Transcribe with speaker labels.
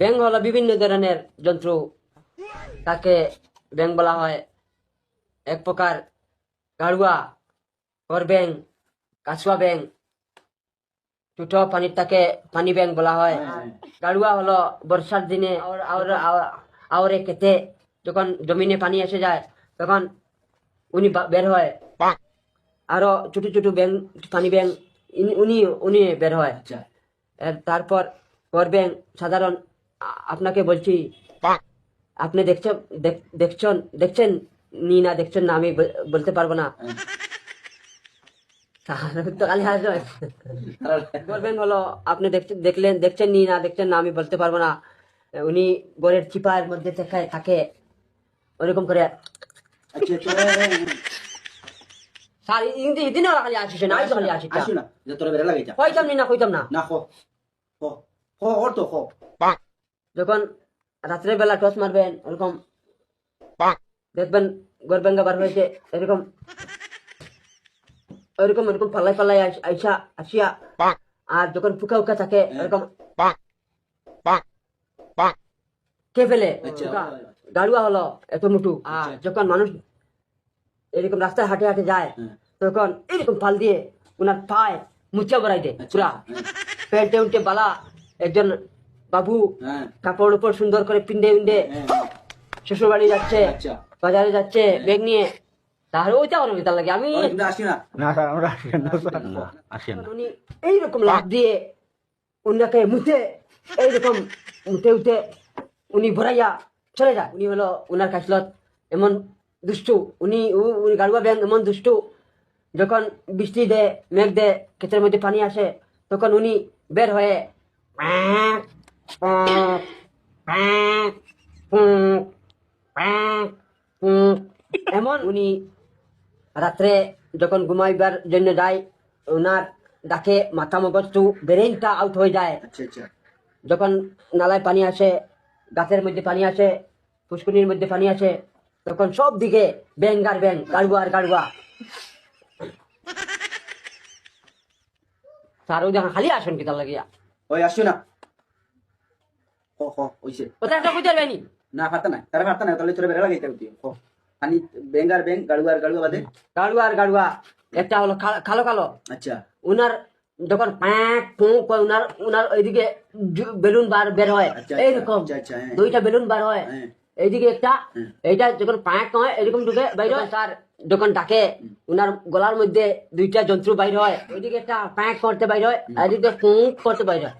Speaker 1: ব্যাঙ হলো বিভিন্ন ধরনের জন্তু, তাকে ব্যাঙ বলা হয়। এক প্রকার গাড়ুয়া, করব্যাঙ, কাছুয়া ব্যাঙ, ছোট পানির তাকে পানি ব্যাঙ বলা হয়। গাড়ুয়া হলো বর্ষার দিনে আওরে খেতে যখন জমিনে পানি এসে যায় তখন উনি বের হয়। আরো ছোট ছোট ব্যাঙ, পানি ব্যাঙ, উনি উনি বের হয়। তারপর করব্যাঙ সাধারণ, আপনাকে বলছি, আপনি দেখছেন নি না দেখছেন না আমি বলতে পারবো না। তো খালি হাসবেন। করবেন হলো আপনি দেখছেন নি না দেখছেন না আমি বলতে পারবো না। উনি ঘরের চিপার মধ্যে থাকে ওরকম করে। স্যার ইদিনও খালি আসিস না, আইসো খালি আসিস
Speaker 2: আসো না যে তোরা বেড়া লাগাইতা
Speaker 1: কইতাম না।
Speaker 2: না খো খো খো ওর তো খো
Speaker 1: যখন রাত্রের বেলা টস মারবেন ওরকম দেখবেন গরবেঙ্গা বার হয়েছে এরকম ওইরকম ওরকম পাল্লাই আসিয়া। আর যখন ফুকা উকা থাকে এরকম কে ফেলে। গাড়ুয়া হলো এত মুটু। আর যখন মানুষ এরকম রাস্তায় হাঁটে যায় তখন এরকম ফাল দিয়ে ওনার পায়ে মুচা বড়াই দেয় পুরা। প্যান্টে উল্টে বালা একজন বাবু কাপড় উপর সুন্দর করে পিন্ডে উন্ডে শ্বশুর বাড়ি যাচ্ছে, বাজারে যাচ্ছে ব্যাগ নিয়ে, তাহলে ওইটা অনেক তার লাগে। আমি উনি এইরকম লাভ দিয়ে উনাকে মুতে এইরকম মুতে উনি ভরাইয়া চলে যায়। উনি হলো উনার কাছলত এমন দুষ্টু, উনি গাড়ুয়া ব্যাং এমন দুষ্টু, যখন বৃষ্টি দেয় মেঘ দেয় ক্ষেতের মধ্যে পানি আসে তখন উনি বের হয়ে এমন উনি রাত্রে যখন ঘুমাইবার জন্য যায় ওনার ডাকে মাথা মগজটু ব্রেইনটা আউট হয়ে যায়। যখন নালায় পানি আসে, গাছের মধ্যে পানি আসে, পুষ্করিণীর মধ্যে পানি আসে তখন সব দিকে ব্যাং আর ব্যাং, গাড়ুয়া আর গাড়ুয়া। স্যার ওই দেখা খালি আসেন কি তার লাগিয়া
Speaker 2: ওই আসো না খো খো ওইছে
Speaker 1: ওটা একটা বুঝতে পারবেনি
Speaker 2: না ফাটা না তারা ফাটা না তাহলে তোরা বেড়া লাগাইতা উঠি খো পানি বেঙ্গার বেং গাড়ুয়া বাদে
Speaker 1: গাড়ুয়া আর গাড়ুয়া একটা হলো কালো কালো।
Speaker 2: আচ্ছা
Speaker 1: উনার যখন প্যাঁক ফুঁক করে উনার ওইদিকে বেলুন বের হয় এইরকম দুইটা বেলুন বার হয়। এইদিকে একটা, এইটা যখন প্যাঁক হয় এরকম ঢুকে বাইর হয়। তার যখন ডাকে উনার গলার মধ্যে দুইটা যন্ত্র বাইর হয়, ওইদিকে একটা প্যাঁক করতে বাইর হয় আর এদিকে ফুঁক করতে বাইর হয়।